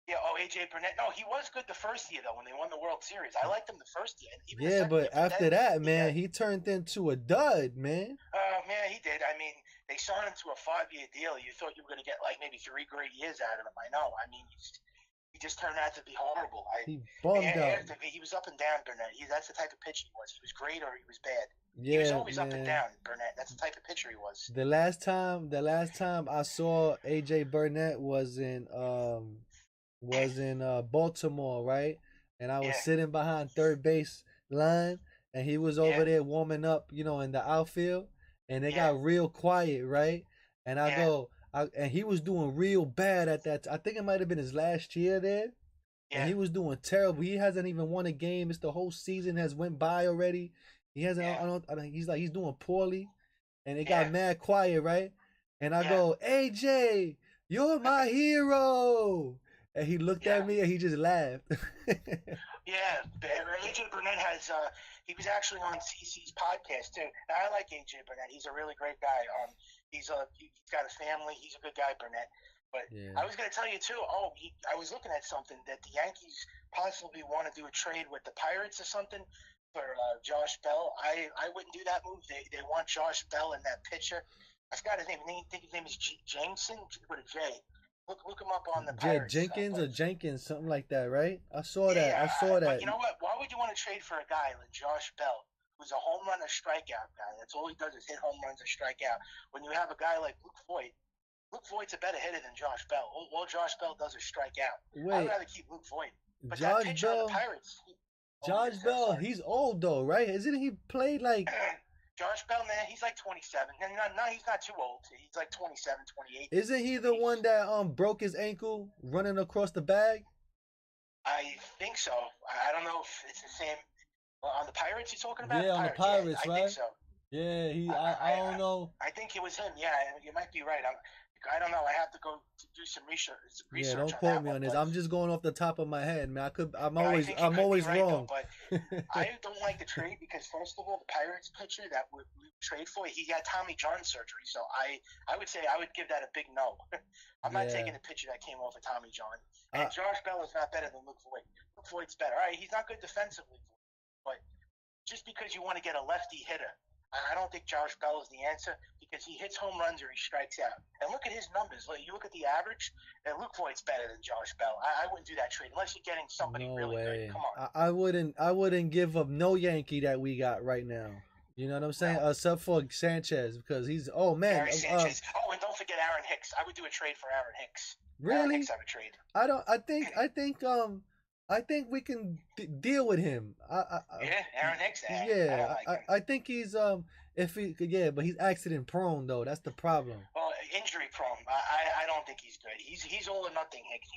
Yeah, AJ Burnett. No, he was good the first year though when they won the World Series. I liked him the first year. Even Yeah, but after that, man, he he turned into a dud, man. man, he did. I mean, they signed him to a 5-year deal. You thought you were going to get like maybe 3 great years out of him. I know. I mean, he just turned out to be horrible. He bummed out. He was up and down, Burnett. That's the type of pitcher he was. He was great or he was bad. Yeah, he was always man. up and down, Burnett. That's the type of pitcher he was. The last time I saw AJ Burnett was in Baltimore, right? And I was sitting behind third base line, and he was over there warming up, in the outfield, and they got real quiet, right? And and he was doing real bad at that. I think it might have been his last year there. Yeah. And he was doing terrible. He hasn't even won a game. It's the whole season has went by already. He hasn't. He's doing poorly, and it got mad quiet, right? And I go, AJ, you're my hero. And he looked at me and he just laughed. AJ Burnett he was actually on CC's podcast too. Now, I like AJ Burnett. He's a really great guy. He's got a family. He's a good guy, Burnett. But I was going to tell you too. I was looking at something that the Yankees possibly want to do a trade with the Pirates or something for Josh Bell. I wouldn't do that move. They want Josh Bell and that pitcher. I forgot his name. I think his name is Jameson with a J. Look him up on the Pirates. Jenkins or Jenkins, something like that, right? I saw that. But you know what? Why would you want to trade for a guy like Josh Bell, who's a home run or strikeout guy? That's all he does is hit home runs or strike out. When you have a guy like Luke Voigt's a better hitter than Josh Bell. All Josh Bell does is strike out. I'd rather keep Luke Voigt. But Josh that pitcher Bell, on the Pirates. Josh Bell, he's old though, right? Isn't he played like Josh Bell, man, he's like 27. And no, he's not too old. He's like 27, 28. Isn't he the one that broke his ankle running across the bag? I think so. I don't know if it's the same on the Pirates you're talking about. Yeah, on the Yeah, Pirates, I think right? so. Yeah, I don't know. I think it was him. Yeah, you might be right. I don't know. I have to go to do some research Yeah, on don't quote that me one. on this. But I'm just going off the top of my head, man. but I think you could be right wrong. though. But I don't like the trade because first of all, the Pirates pitcher that we trade for, he had Tommy John surgery. So I would say I would give that a big no. I'm not taking the pitcher that came off of Tommy John. And Josh Bell is not better than Luke Voigt. Luke Voigt's better. All right, he's not good defensively, but just because you want to get a lefty hitter, I don't think Josh Bell is the answer because he hits home runs or he strikes out. And look at his numbers. Like, you look at the average, and Luke Voigt's better than Josh Bell. I wouldn't do that trade unless you're getting somebody really good. Come on. I wouldn't give up no Yankee that we got right now. You know what I'm saying? No. Except for Sanchez because he's Gary Sanchez. And don't forget Aaron Hicks. I would do a trade for Aaron Hicks. Really? Aaron Hicks, I would trade. I think we can deal with him. Aaron Hicks. Yeah, I think he's but he's accident prone though. That's the problem. Well, injury prone. I don't think he's good. He's all or nothing. Hicks.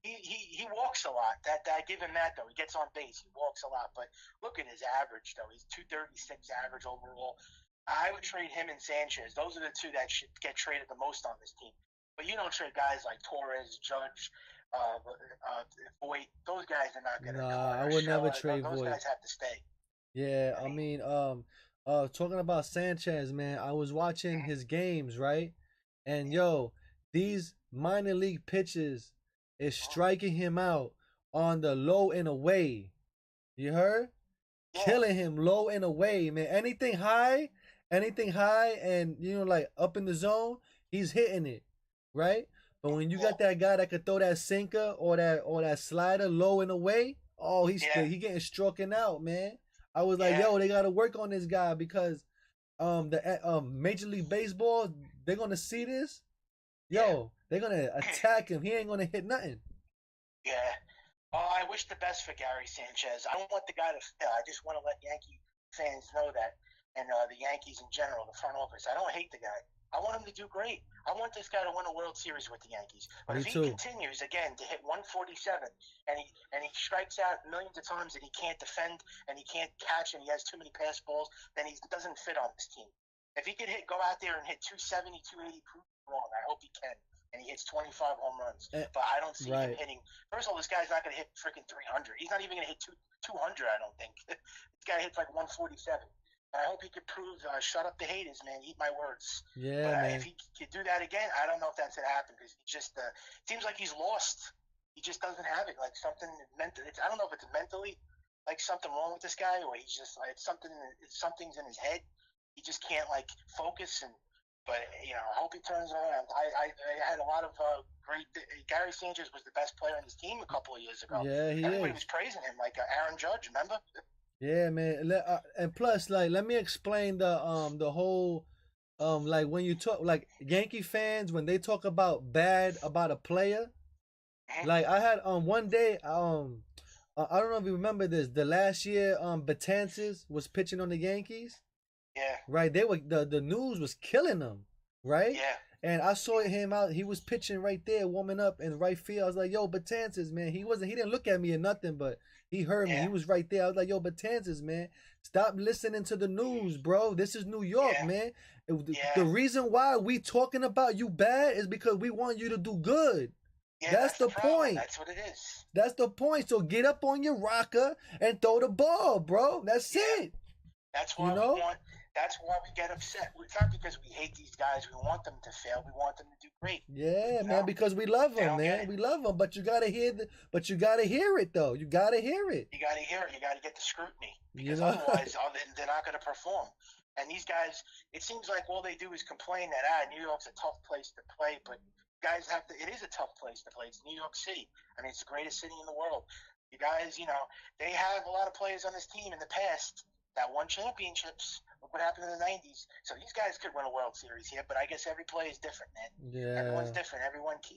He walks a lot. That I give him that though. He gets on base. He walks a lot. But look at his average though. He's 236 average overall. I would trade him and Sanchez. Those are the two that should get traded the most on this team. But you don't trade guys like Torres, Judge. Voigt, those guys are not gonna. I would never trade Voigt. Those Voigt. guys have to stay. Yeah, I mean, talking about Sanchez, man, I was watching his games, right? And yo, these minor league pitches is striking him out on the low and away. You heard? Yeah. Killing him low and away, man. Anything high, and like up in the zone, he's hitting it, right? But when you got that guy that could throw that sinker or that slider low and away, he getting stroking out, man. I was like, yo, they gotta work on this guy because the Major League Baseball, they're gonna see this. Yo, they're gonna attack him. He ain't gonna hit nothing. Yeah. Oh, I wish the best for Gary Sanchez. I don't want the guy to fail. I just want to let Yankee fans know that, and the Yankees in general, the front office. I don't hate the guy. I want him to do great. I want this guy to win a World Series with the Yankees. But if he continues again to hit 147 and he strikes out millions of times and he can't defend and he can't catch and he has too many pass balls, then he doesn't fit on this team. If he could go out there and hit 270, 280, prove wrong. I hope he can. And he hits 25 home runs. But I don't see him hitting. First of all, this guy's not going to hit freaking 300. He's not even going to hit 200, I don't think. This guy hits like 147. I hope he could prove, shut up the haters, man. Eat my words. Yeah, but, man. If he could do that again, I don't know if that's going to happen because he just seems like he's lost. He just doesn't have it. Like something mental. I don't know if it's mentally like something wrong with this guy or he's just like something's in his head. He just can't like focus. But I hope he turns around. I had a lot of great. Gary Sanchez was the best player on his team a couple of years ago. Yeah, Everybody was praising him, like Aaron Judge. Remember? Yeah, man. And plus, like, let me explain the whole like when you talk like Yankee fans when they talk about bad about a player. Like I had one day I don't know if you remember this. The last year Betances was pitching on the Yankees. Yeah. Right. They were the news was killing them. Right. Yeah. And I saw him out. He was pitching right there, warming up in right field. I was like, "Yo, Betances, man." He didn't look at me or nothing, but he heard me. He was right there. I was like, "Yo, Betances, man, stop listening to the news, bro. This is New York, man. The reason why we talking about you bad is because we want you to do good. Yeah, that's the point. That's what it is. That's the point. So get up on your rocker and throw the ball, bro. That's it. That's why we want. That's why we get upset. It's not because we hate these guys. We want them to fail. We want them to do great. Yeah, man, because we love them, man. We love them, but you gotta hear it though. You gotta hear it. You gotta hear it. You gotta get the scrutiny because otherwise they're not gonna perform. And these guys, it seems like all they do is complain that New York's a tough place to play, but guys have to. It is a tough place to play. It's New York City. I mean, it's the greatest city in the world. You guys, they have a lot of players on this team in the past that won championships. Look what happened in the 90s. So these guys could win a World Series here, but I guess every play is different, man. Yeah. Everyone's different.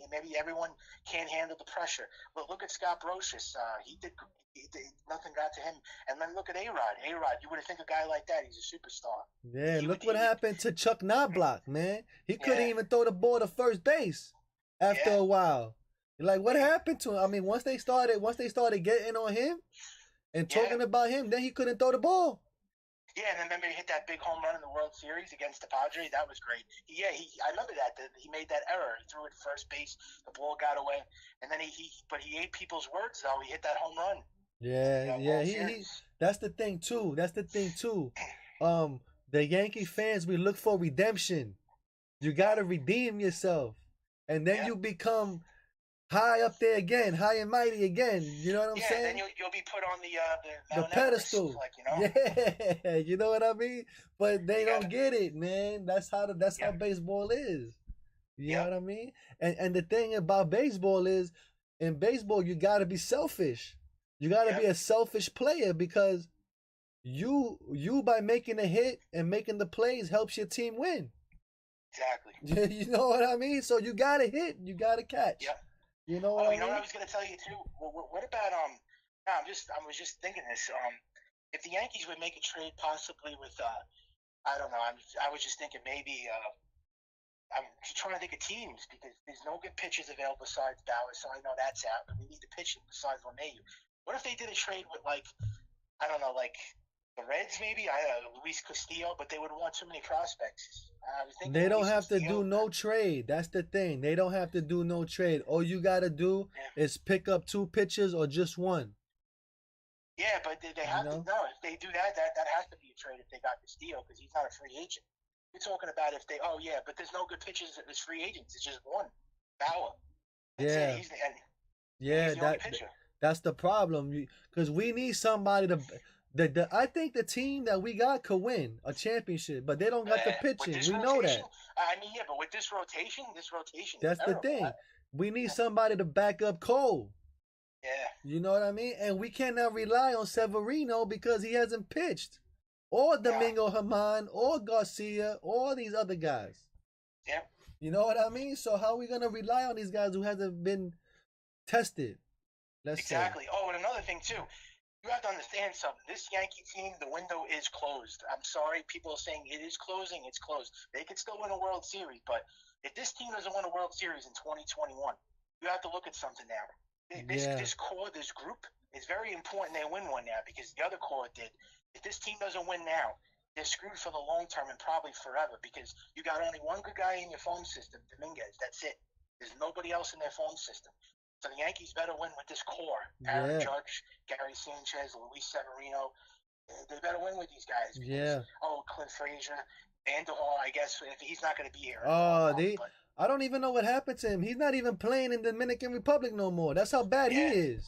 Maybe everyone can't handle the pressure. But look at Scott Brocious. nothing got to him. And then look at A-Rod. A-Rod, you would think a guy like that, he's a superstar. Yeah, look what happened to Chuck Knobloch, man. He couldn't even throw the ball to first base after a while. Like, what happened to him? I mean, once they started getting on him and talking about him, then he couldn't throw the ball. Yeah, and then remember he hit that big home run in the World Series against the Padres. That was great. I remember that he made that error. He threw it first base. The ball got away, and then he ate people's words though. He hit that home run. Yeah. He that's the thing too. The Yankee fans, we look for redemption. You gotta redeem yourself, and then you become high up there again, high and mighty again. You know what I'm saying? Then you'll be put on the pedestal. Yeah, you know what I mean? But they don't get it, man. That's how baseball is. You know what I mean? And the thing about baseball is, in baseball you gotta be selfish. You gotta be a selfish player, because you by making a hit and making the plays helps your team win. Exactly. You know what I mean? So you gotta hit, you gotta catch. Yep. You know what I mean? Know what I was gonna tell you too? What about I was just thinking this. If the Yankees would make a trade possibly with I don't know. I was just thinking maybe I'm just trying to think of teams, because there's no good pitchers available besides Bauer, so I know that's out. But we need the pitching besides Lemahieu. What if they did a trade with, like, I don't know, like the Reds maybe? Luis Castillo, but they would want too many prospects. They don't have to do no trade. That's the thing. They don't have to do no trade. All you got to do is pick up 2 pitchers or just 1. Yeah, but they have to know. If they do that has to be a trade if they got Castillo, because he's not a free agent. You're talking about if they, but there's no good pitchers as free agents. It's just one, Bauer. That's it. That's the problem. Because we need somebody to. I think the team that we got could win a championship, but they don't got the pitching. We know that. I mean, but with this rotation. That's the thing. We need somebody to back up Cole. Yeah. You know what I mean? And we cannot rely on Severino because he hasn't pitched. Or Domingo Germán, or Garcia, or these other guys. Yeah. You know what I mean? So how are we going to rely on these guys who hasn't been tested? Exactly. Oh, and another thing, too. You have to understand something. This Yankee team, the window is closed. I'm sorry, people are saying it is closing. It's closed. They could still win a World Series, but if this team doesn't win a World Series in 2021, you have to look at something now. This core, this group, is very important they win one now, because the other core did. If this team doesn't win now, they're screwed for the long term and probably forever, because you got only one good guy in your farm system, Dominguez. That's it. There's nobody else in their farm system. So the Yankees better win with this core. Aaron Judge, Gary Sanchez, Luis Severino. They better win with these guys. Because, Clint Frazier, Vanderhall, I guess, if he's not going to be here. I don't even know what happened to him. He's not even playing in the Dominican Republic no more. That's how bad he is.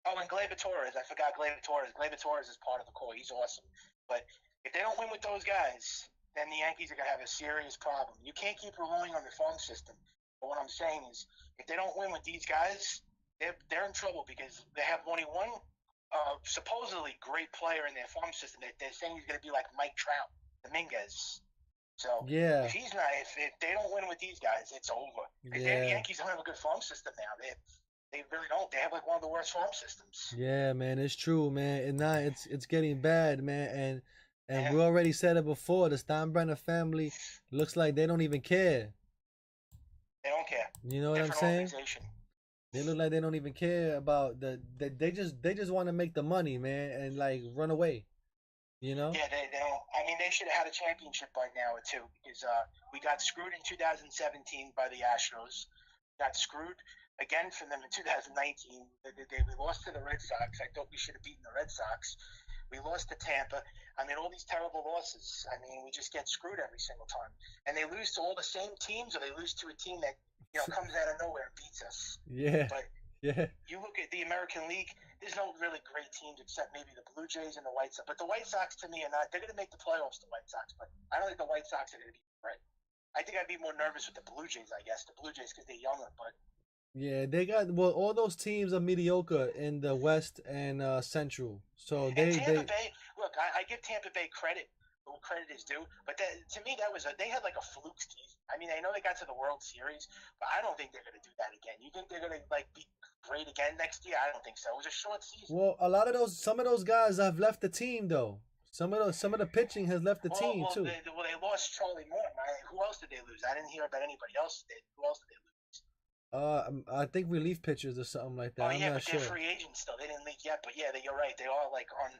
Oh, and Gleyber Torres. I forgot Gleyber Torres. Gleyber Torres is part of the core. He's awesome. But if they don't win with those guys, then the Yankees are going to have a serious problem. You can't keep relying on the farm system. But what I'm saying is, if they don't win with these guys, they're in trouble, because they have only one supposedly great player in their farm system. They're saying he's going to be like Mike Trout, Dominguez. So if he's not, if they don't win with these guys, it's over. The Yankees don't have a good farm system now. They really don't. They have like one of the worst farm systems. Yeah, man, it's true, man. And now it's getting bad, man. And we already said it before. The Steinbrenner family looks like they don't even care. They don't care. You know what I'm saying? They look like they don't even care about they just want to make the money, man, and like run away. You know? Yeah, they don't. I mean, they should have had a championship by now too, because we got screwed in 2017 by the Astros. Got screwed again from them in 2019. We lost to the Red Sox. I thought we should have beaten the Red Sox. We lost to Tampa. I mean, all these terrible losses. I mean, we just get screwed every single time. And they lose to all the same teams, or they lose to a team that, comes out of nowhere and beats us. Yeah. But you look at the American League, there's no really great teams except maybe the Blue Jays and the White Sox. But the White Sox, to me, they're going to make the playoffs, the White Sox. But I don't think the White Sox are going to be right. I think I'd be more nervous with the Blue Jays, I guess. The Blue Jays because they're younger, but... Yeah, they got all those teams are mediocre in the West and Central. So Tampa Bay. Look, I give Tampa Bay credit credit is due. But to me, they had like a fluke season. I mean, I know they got to the World Series, but I don't think they're going to do that again. You think they're going to like be great again next year? I don't think so. It was a short season. Well, some of those guys have left the team though. Some of the pitching has left the team too. They lost Charlie Morton. Who else did they lose? I didn't hear about anybody else. Who else did they lose? I think relief pitchers or something like that. Oh I'm yeah, not but they're sure. free agents still. They didn't leak yet, but yeah, you're right. They are like on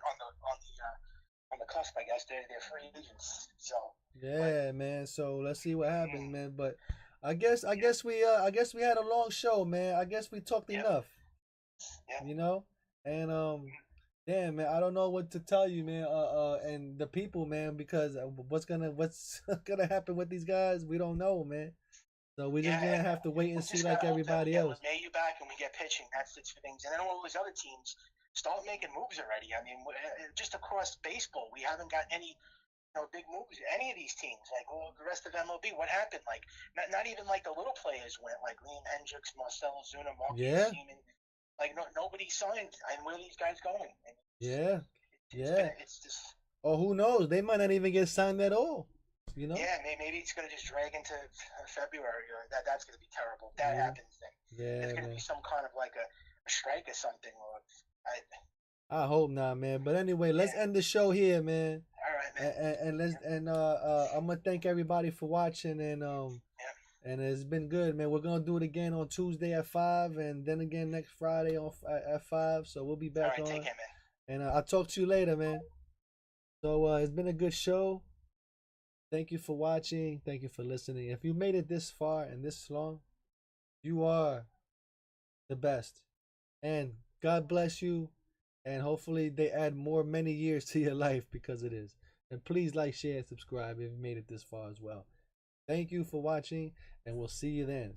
the cusp. I guess they're free agents. So Yeah, man. So let's see what happens, man. But I guess we had a long show, man. I guess we talked enough. Yeah. You know? And damn, man, I don't know what to tell you, man. And the people, man, because what's gonna happen with these guys, we don't know, man. So we're just gonna have to wait and see like everybody else. Lemahieu back and we get pitching. That's the two things. And then all those other teams start making moves already. I mean, just across baseball, we haven't got any big moves. Any of these teams, like the rest of MLB, what happened? Like not even like the little players went, like Liam Hendricks, Marcell Ozuna, Marcus Semien. Like nobody signed. And where are these guys going? It's just. Oh, who knows? They might not even get signed at all. You know? Yeah, maybe it's going to just drag into February. That's going to be terrible. If that happens, then there's going to be some kind of like a strike or something. I hope not, man. But anyway, let's end the show here, man. All right, man. I'm gonna thank everybody for watching, and it's been good, man. We're gonna do it again on Tuesday at 5, and then again next Friday at 5. So we'll be back on. Take care, man. And I'll talk to you later, man. So it's been a good show. Thank you for watching. Thank you for listening. If you made it this far and this long, you are the best. And God bless you. And hopefully they add many years to your life because it is. And please like, share, and subscribe if you made it this far as well. Thank you for watching, and we'll see you then.